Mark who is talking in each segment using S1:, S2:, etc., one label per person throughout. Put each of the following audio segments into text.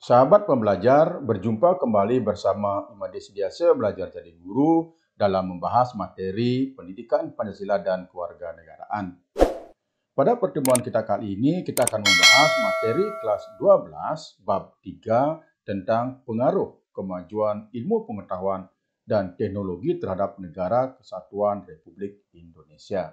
S1: Sahabat pembelajar, berjumpa kembali bersama Imade Sediasa Belajar Jadi Guru dalam membahas materi pendidikan Pancasila dan kewarganegaraan. Pada pertemuan kita kali ini, kita akan membahas materi kelas 12 bab 3 tentang pengaruh kemajuan ilmu pengetahuan dan teknologi terhadap Negara Kesatuan Republik Indonesia.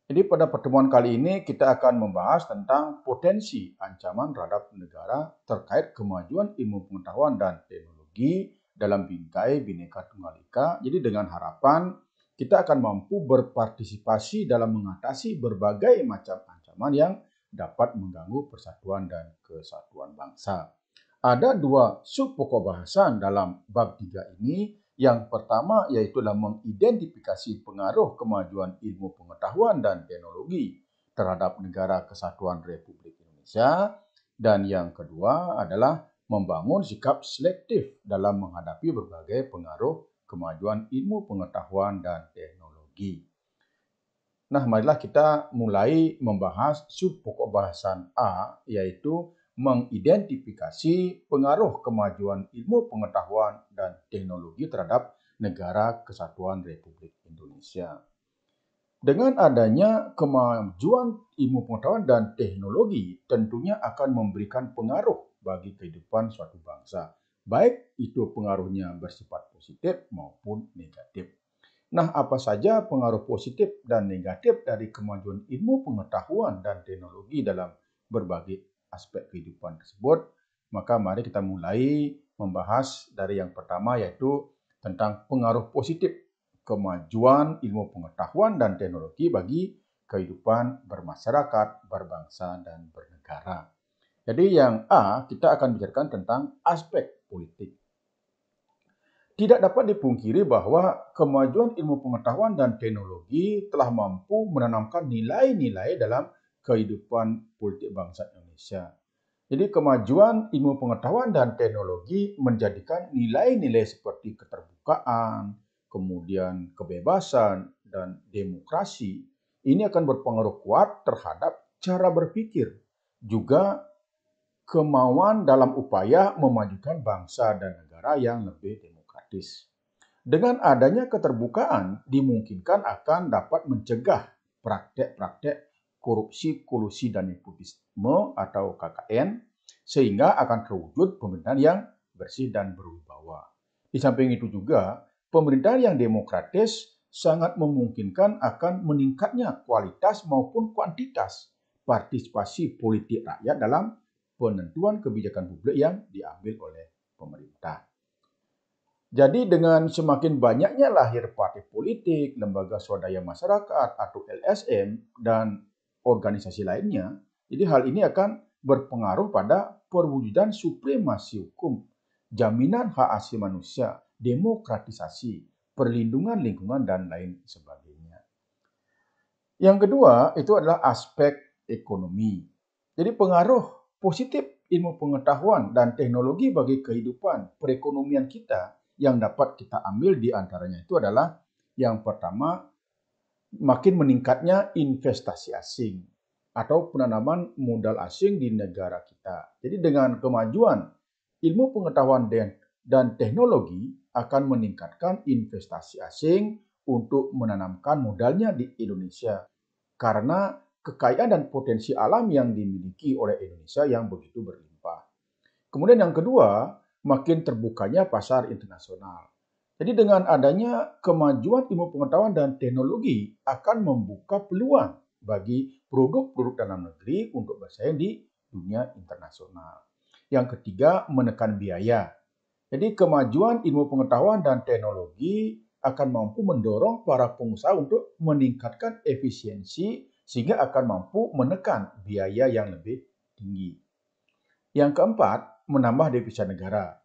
S1: Jadi pada pertemuan kali ini kita akan membahas tentang potensi ancaman terhadap negara terkait kemajuan ilmu pengetahuan dan teknologi dalam bingkai Bhinneka Tunggal Ika. Jadi dengan harapan kita akan mampu berpartisipasi dalam mengatasi berbagai macam ancaman yang dapat mengganggu persatuan dan kesatuan bangsa. Ada dua sub pokok bahasan dalam bab 3 ini. Yang pertama yaitu dalam mengidentifikasi pengaruh kemajuan ilmu pengetahuan dan teknologi terhadap Negara Kesatuan Republik Indonesia. Dan yang kedua adalah membangun sikap selektif dalam menghadapi berbagai pengaruh kemajuan ilmu pengetahuan dan teknologi. Nah, marilah kita mulai membahas sub pokok bahasan A, yaitu mengidentifikasi pengaruh kemajuan ilmu pengetahuan dan teknologi terhadap Negara Kesatuan Republik Indonesia. Dengan adanya kemajuan ilmu pengetahuan dan teknologi tentunya akan memberikan pengaruh bagi kehidupan suatu bangsa, baik itu pengaruhnya bersifat positif maupun negatif. Nah, apa saja pengaruh positif dan negatif dari kemajuan ilmu pengetahuan dan teknologi dalam berbagai aspek kehidupan tersebut? Maka mari kita mulai membahas dari yang pertama, yaitu tentang pengaruh positif kemajuan ilmu pengetahuan dan teknologi bagi kehidupan bermasyarakat, berbangsa, dan bernegara. Jadi yang A, kita akan bicarakan tentang aspek politik. Tidak dapat dipungkiri bahwa kemajuan ilmu pengetahuan dan teknologi telah mampu menanamkan nilai-nilai dalam kehidupan politik bangsa Indonesia. Jadi kemajuan ilmu pengetahuan dan teknologi menjadikan nilai-nilai seperti keterbukaan, kemudian kebebasan, dan demokrasi ini akan berpengaruh kuat terhadap cara berpikir, juga kemauan dalam upaya memajukan bangsa dan negara yang lebih demokratis. Dengan adanya keterbukaan, dimungkinkan akan dapat mencegah praktek-praktek korupsi, kolusi, dan nepotisme atau KKN, sehingga akan terwujud pemerintahan yang bersih dan berwibawa. Di samping itu juga, pemerintahan yang demokratis sangat memungkinkan akan meningkatnya kualitas maupun kuantitas partisipasi politik rakyat dalam penentuan kebijakan publik yang diambil oleh pemerintah. Jadi dengan semakin banyaknya lahir partai politik, lembaga swadaya masyarakat atau LSM, dan organisasi lainnya, jadi hal ini akan berpengaruh pada perwujudan supremasi hukum, jaminan hak asasi manusia, demokratisasi, perlindungan lingkungan, dan lain sebagainya. Yang kedua itu adalah aspek ekonomi. Jadi pengaruh positif ilmu pengetahuan dan teknologi bagi kehidupan perekonomian kita yang dapat kita ambil di antaranya itu adalah yang pertama, makin meningkatnya investasi asing atau penanaman modal asing di negara kita. Jadi dengan kemajuan ilmu pengetahuan dan teknologi akan meningkatkan investasi asing untuk menanamkan modalnya di Indonesia karena kekayaan dan potensi alam yang dimiliki oleh Indonesia yang begitu berlimpah. Kemudian yang kedua, makin terbukanya pasar internasional. Jadi dengan adanya kemajuan ilmu pengetahuan dan teknologi akan membuka peluang bagi produk-produk dalam negeri untuk bersaing di dunia internasional. Yang ketiga, menekan biaya. Jadi kemajuan ilmu pengetahuan dan teknologi akan mampu mendorong para pengusaha untuk meningkatkan efisiensi sehingga akan mampu menekan biaya yang lebih tinggi. Yang keempat, menambah devisa negara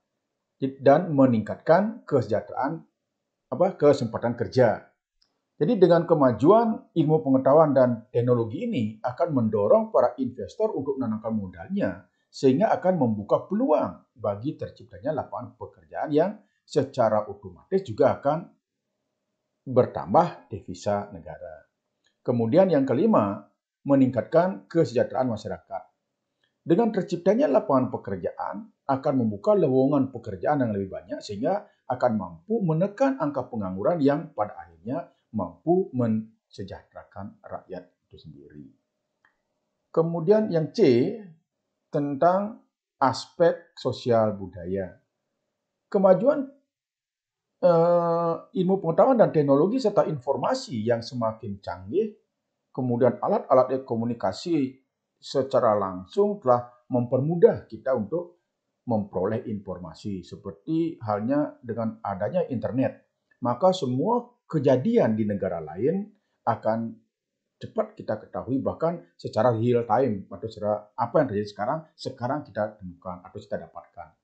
S1: dan meningkatkan kesempatan kerja. Jadi dengan kemajuan ilmu pengetahuan dan teknologi ini akan mendorong para investor untuk menanamkan modalnya sehingga akan membuka peluang bagi terciptanya lapangan pekerjaan yang secara otomatis juga akan bertambah devisa negara. Kemudian yang kelima, meningkatkan kesejahteraan masyarakat. Dengan terciptanya lapangan pekerjaan akan membuka lowongan pekerjaan yang lebih banyak sehingga akan mampu menekan angka pengangguran yang pada akhirnya mampu mensejahterakan rakyat itu sendiri. Kemudian yang C, tentang aspek sosial budaya. Kemajuan ilmu pengetahuan dan teknologi serta informasi yang semakin canggih, kemudian alat-alat komunikasi secara langsung telah mempermudah kita untuk memperoleh informasi. Seperti halnya dengan adanya internet, maka semua kejadian di negara lain akan cepat kita ketahui, bahkan secara real time atau secara apa yang terjadi sekarang kita temukan atau kita dapatkan.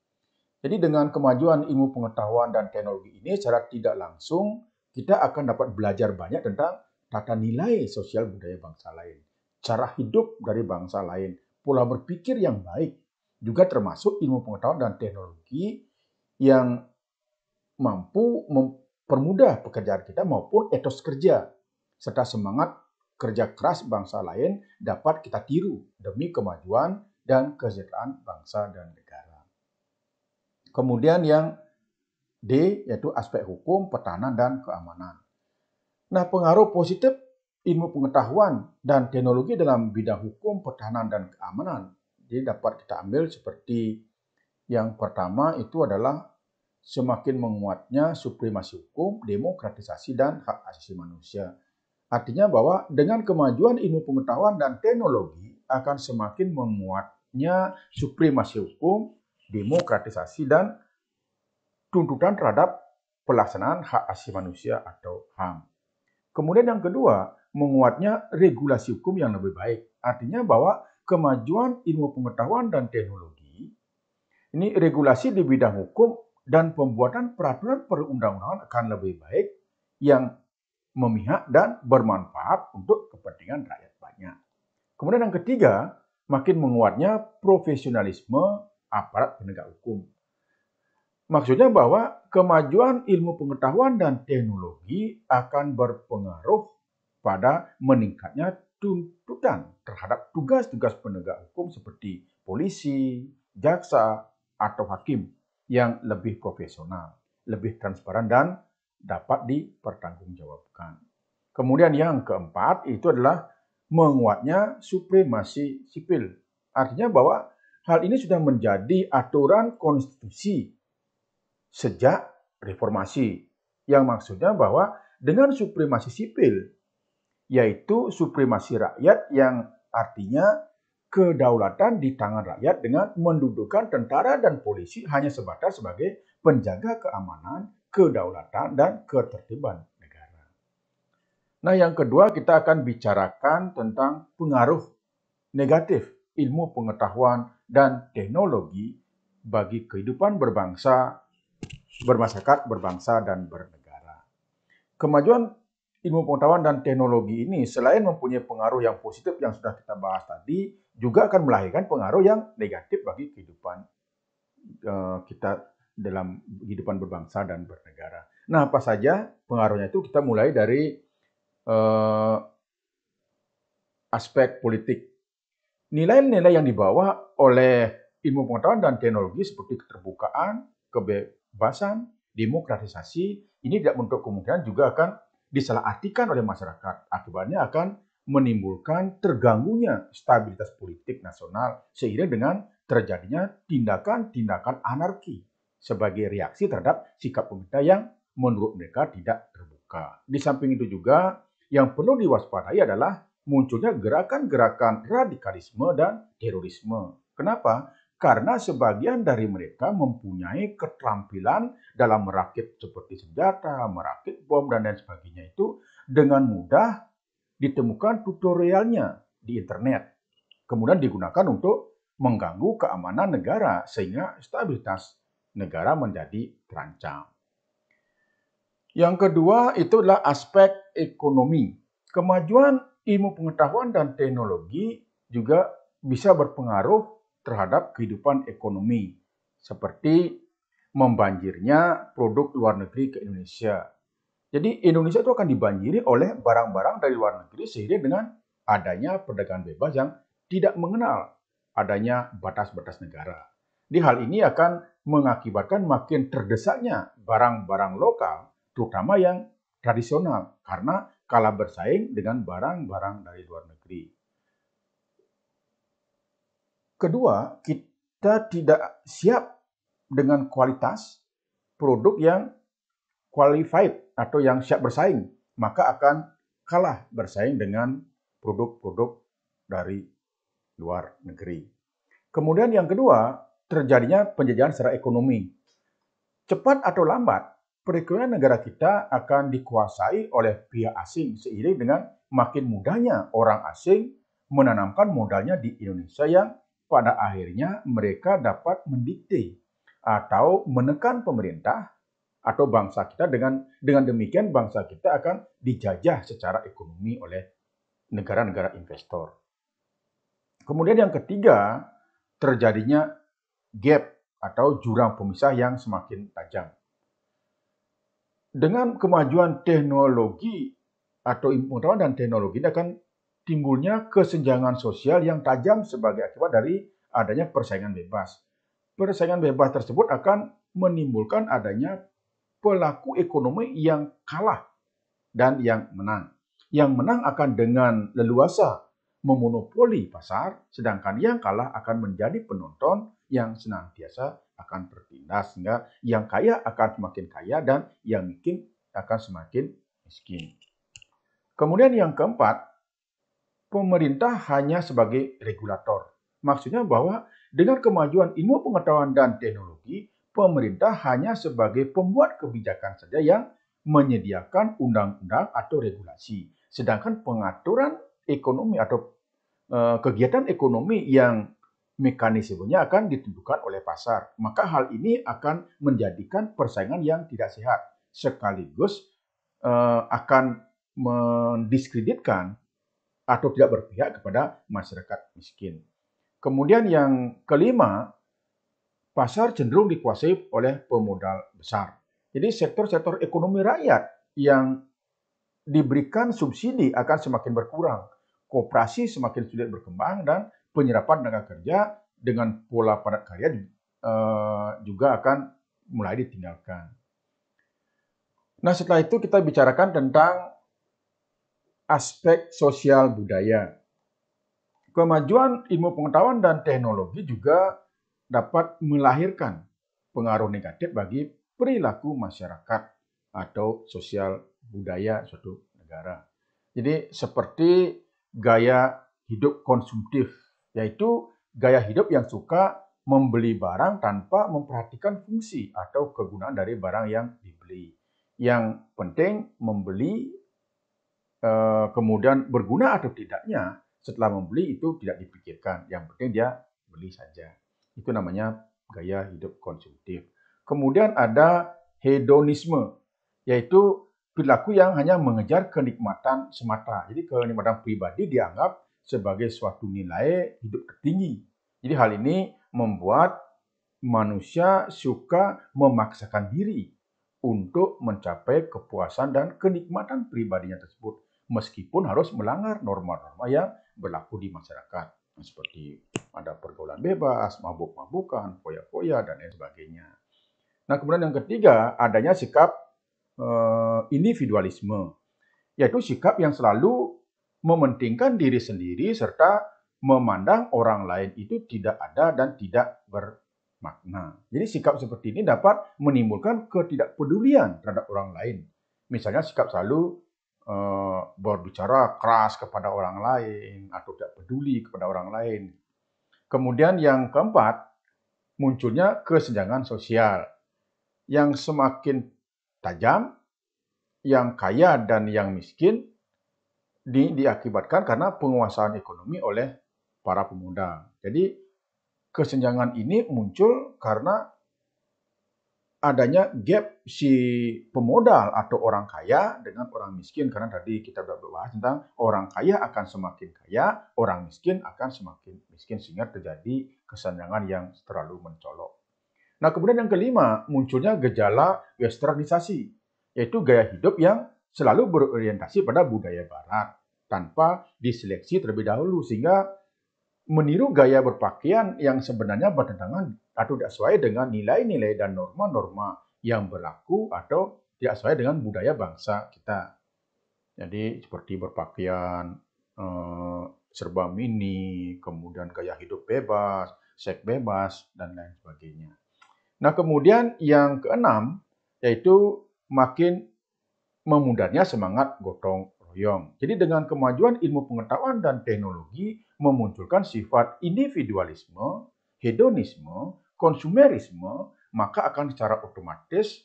S1: Jadi dengan kemajuan ilmu pengetahuan dan teknologi ini secara tidak langsung kita akan dapat belajar banyak tentang tata nilai sosial budaya bangsa lain, cara hidup dari bangsa lain, pola berpikir yang baik, juga termasuk ilmu pengetahuan dan teknologi yang mampu mempermudah pekerjaan kita maupun etos kerja, serta semangat kerja keras bangsa lain dapat kita tiru demi kemajuan dan kesejahteraan bangsa dan negara. Kemudian yang D, yaitu aspek hukum, pertahanan, dan keamanan. Nah, pengaruh positif ilmu pengetahuan dan teknologi dalam bidang hukum, pertahanan, dan keamanan. Jadi dapat kita ambil seperti yang pertama itu adalah semakin menguatnya supremasi hukum, demokratisasi, dan hak asasi manusia. Artinya bahwa dengan kemajuan ilmu pengetahuan dan teknologi akan semakin menguatnya supremasi hukum, demokratisasi, dan tuntutan terhadap pelaksanaan hak asasi manusia atau HAM. Kemudian yang kedua, menguatnya regulasi hukum yang lebih baik. Artinya bahwa kemajuan ilmu pengetahuan dan teknologi, ini regulasi di bidang hukum dan pembuatan peraturan perundang-undangan akan lebih baik yang memihak dan bermanfaat untuk kepentingan rakyat banyak. Kemudian yang ketiga, makin menguatnya profesionalisme aparat penegak hukum. Maksudnya bahwa kemajuan ilmu pengetahuan dan teknologi akan berpengaruh pada meningkatnya tuntutan terhadap tugas-tugas penegak hukum seperti polisi, jaksa, atau hakim yang lebih profesional, lebih transparan, dan dapat dipertanggungjawabkan. Kemudian yang keempat itu adalah menguatnya supremasi sipil. Artinya bahwa hal ini sudah menjadi aturan konstitusi sejak reformasi, yang maksudnya bahwa dengan supremasi sipil, yaitu supremasi rakyat yang artinya kedaulatan di tangan rakyat dengan mendudukan tentara dan polisi hanya sebatas sebagai penjaga keamanan, kedaulatan, dan ketertiban negara. Nah, yang kedua kita akan bicarakan tentang pengaruh negatif ilmu pengetahuan dan teknologi bagi kehidupan berbangsa, bermasyarakat, berbangsa, dan bernegara. Kemajuan ilmu pengetahuan dan teknologi ini selain mempunyai pengaruh yang positif yang sudah kita bahas tadi, juga akan melahirkan pengaruh yang negatif bagi kehidupan kita dalam kehidupan berbangsa dan bernegara. Nah, apa saja pengaruhnya itu? Kita mulai dari aspek politik. Nilai-nilai yang dibawa oleh ilmu pengetahuan dan teknologi seperti keterbukaan, kebebasan, demokratisasi, ini tidak menutup kemungkinan juga akan disalahartikan oleh masyarakat. Akibatnya akan menimbulkan terganggunya stabilitas politik nasional seiring dengan terjadinya tindakan-tindakan anarki sebagai reaksi terhadap sikap pemerintah yang menurut mereka tidak terbuka. Di samping itu juga yang perlu diwaspadai adalah munculnya gerakan-gerakan radikalisme dan terorisme. Kenapa? Karena sebagian dari mereka mempunyai keterampilan dalam merakit seperti senjata, merakit bom, dan lain sebagainya itu dengan mudah ditemukan tutorialnya di internet. Kemudian digunakan untuk mengganggu keamanan negara sehingga stabilitas negara menjadi terancam. Yang kedua itu adalah aspek ekonomi. Kemajuan ilmu pengetahuan dan teknologi juga bisa berpengaruh terhadap kehidupan ekonomi, seperti membanjirnya produk luar negeri ke Indonesia. Jadi Indonesia itu akan dibanjiri oleh barang-barang dari luar negeri seiring dengan adanya perdagangan bebas yang tidak mengenal adanya batas-batas negara. Di hal ini akan mengakibatkan makin terdesaknya barang-barang lokal, terutama yang tradisional, karena kalah bersaing dengan barang-barang dari luar negeri. Kedua, kita tidak siap dengan kualitas produk yang qualified atau yang siap bersaing, maka akan kalah bersaing dengan produk-produk dari luar negeri. Kemudian yang kedua, terjadinya penjajahan secara ekonomi. Cepat atau lambat, perekonomian negara kita akan dikuasai oleh pihak asing seiring dengan makin mudahnya orang asing menanamkan modalnya di Indonesia yang pada akhirnya mereka dapat mendikte atau menekan pemerintah atau bangsa kita. Dengan demikian bangsa kita akan dijajah secara ekonomi oleh negara-negara investor. Kemudian yang ketiga, terjadinya gap atau jurang pemisah yang semakin tajam. Dengan kemajuan teknologi atau pengetahuan dan teknologi ini akan timbulnya kesenjangan sosial yang tajam sebagai akibat dari adanya persaingan bebas. Persaingan bebas tersebut akan menimbulkan adanya pelaku ekonomi yang kalah dan yang menang. Yang menang akan dengan leluasa memonopoli pasar, sedangkan yang kalah akan menjadi penonton yang senantiasa akan bertindas, sehingga yang kaya akan semakin kaya dan yang miskin akan semakin miskin. Kemudian yang keempat, pemerintah hanya sebagai regulator. Maksudnya bahwa dengan kemajuan ilmu pengetahuan dan teknologi, pemerintah hanya sebagai pembuat kebijakan saja yang menyediakan undang-undang atau regulasi. Sedangkan pengaturan ekonomi atau kegiatan ekonomi yang mekanismenya akan ditentukan oleh pasar. Maka hal ini akan menjadikan persaingan yang tidak sehat, sekaligus akan mendiskreditkan atau tidak berpihak kepada masyarakat miskin. Kemudian yang kelima, pasar cenderung dikuasai oleh pemodal besar. Jadi sektor-sektor ekonomi rakyat yang diberikan subsidi akan semakin berkurang. Koperasi semakin sulit berkembang dan penyerapan tenaga kerja dengan pola padat karya juga akan mulai ditinggalkan. Nah, setelah itu kita bicarakan tentang aspek sosial budaya. Kemajuan ilmu pengetahuan dan teknologi juga dapat melahirkan pengaruh negatif bagi perilaku masyarakat atau sosial budaya suatu negara. Jadi seperti gaya hidup konsumtif, yaitu gaya hidup yang suka membeli barang tanpa memperhatikan fungsi atau kegunaan dari barang yang dibeli. Yang penting membeli, kemudian berguna atau tidaknya setelah membeli itu tidak dipikirkan. Yang penting dia beli saja. Itu namanya gaya hidup konsumtif. Kemudian ada hedonisme, yaitu perilaku yang hanya mengejar kenikmatan semata. Jadi kenikmatan pribadi dianggap sebagai suatu nilai hidup tertinggi. Jadi hal ini membuat manusia suka memaksakan diri untuk mencapai kepuasan dan kenikmatan pribadinya tersebut, meskipun harus melanggar norma-norma yang berlaku di masyarakat, seperti ada pergaulan bebas, mabuk-mabukan, foya-foya, dan lain sebagainya. Nah, kemudian yang ketiga, adanya sikap individualisme, yaitu sikap yang selalu mementingkan diri sendiri serta memandang orang lain itu tidak ada dan tidak bermakna. Jadi sikap seperti ini dapat menimbulkan ketidakpedulian terhadap orang lain. Misalnya sikap selalu berbicara keras kepada orang lain atau tidak peduli kepada orang lain. Kemudian yang keempat, munculnya kesenjangan sosial yang semakin tajam, yang kaya dan yang miskin diakibatkan karena penguasaan ekonomi oleh para pemuda. Jadi kesenjangan ini muncul karena adanya gap si pemodal atau orang kaya dengan orang miskin. Karena tadi kita sudah bahas tentang orang kaya akan semakin kaya, orang miskin akan semakin miskin, sehingga terjadi kesenjangan yang terlalu mencolok. Nah, kemudian yang kelima, munculnya gejala westernisasi, yaitu gaya hidup yang selalu berorientasi pada budaya barat tanpa diseleksi terlebih dahulu, sehingga meniru gaya berpakaian yang sebenarnya bertentangan atau tidak sesuai dengan nilai-nilai dan norma-norma yang berlaku atau tidak sesuai dengan budaya bangsa kita. Jadi seperti berpakaian serba mini, kemudian gaya hidup bebas, seks bebas, dan lain sebagainya. Nah, kemudian yang keenam, yaitu makin memudarnya semangat gotong royong. Jadi dengan kemajuan ilmu pengetahuan dan teknologi memunculkan sifat individualisme, hedonisme, konsumerisme, maka akan secara otomatis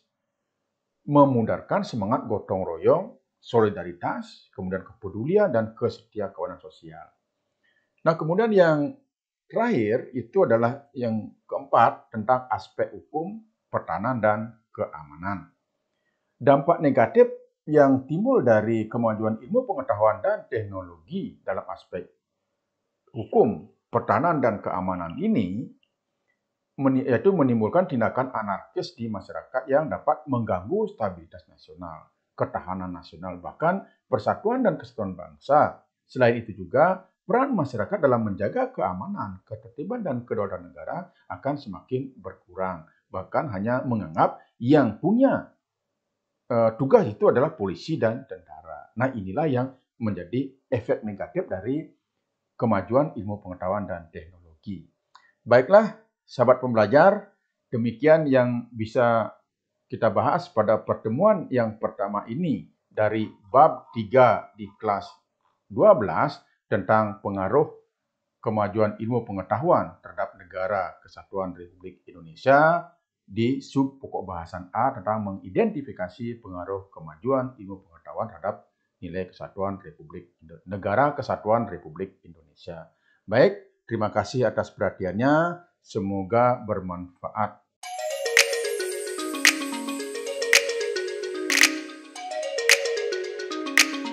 S1: memudarkan semangat gotong royong, solidaritas, kemudian kepedulian dan kesetiakawanan sosial. Nah, kemudian yang terakhir itu adalah yang keempat tentang aspek hukum, pertahanan, dan keamanan. Dampak negatif yang timbul dari kemajuan ilmu pengetahuan dan teknologi dalam aspek hukum, pertahanan, dan keamanan ini yaitu menimbulkan tindakan anarkis di masyarakat yang dapat mengganggu stabilitas nasional, ketahanan nasional, bahkan persatuan dan kesatuan bangsa. Selain itu juga, peran masyarakat dalam menjaga keamanan, ketertiban, dan kedaulatan negara akan semakin berkurang. Bahkan hanya menganggap yang punya tugas itu adalah polisi dan tentara. Nah, inilah yang menjadi efek negatif dari kemajuan ilmu pengetahuan dan teknologi. Baiklah, sahabat pembelajar, demikian yang bisa kita bahas pada pertemuan yang pertama ini dari bab 3 di kelas 12 tentang pengaruh kemajuan ilmu pengetahuan terhadap negara kesatuan Republik Indonesia di sub pokok bahasan A tentang mengidentifikasi pengaruh kemajuan ilmu pengetahuan terhadap nilai kesatuan negara kesatuan Republik Indonesia. Baik, terima kasih atas perhatiannya. Semoga bermanfaat.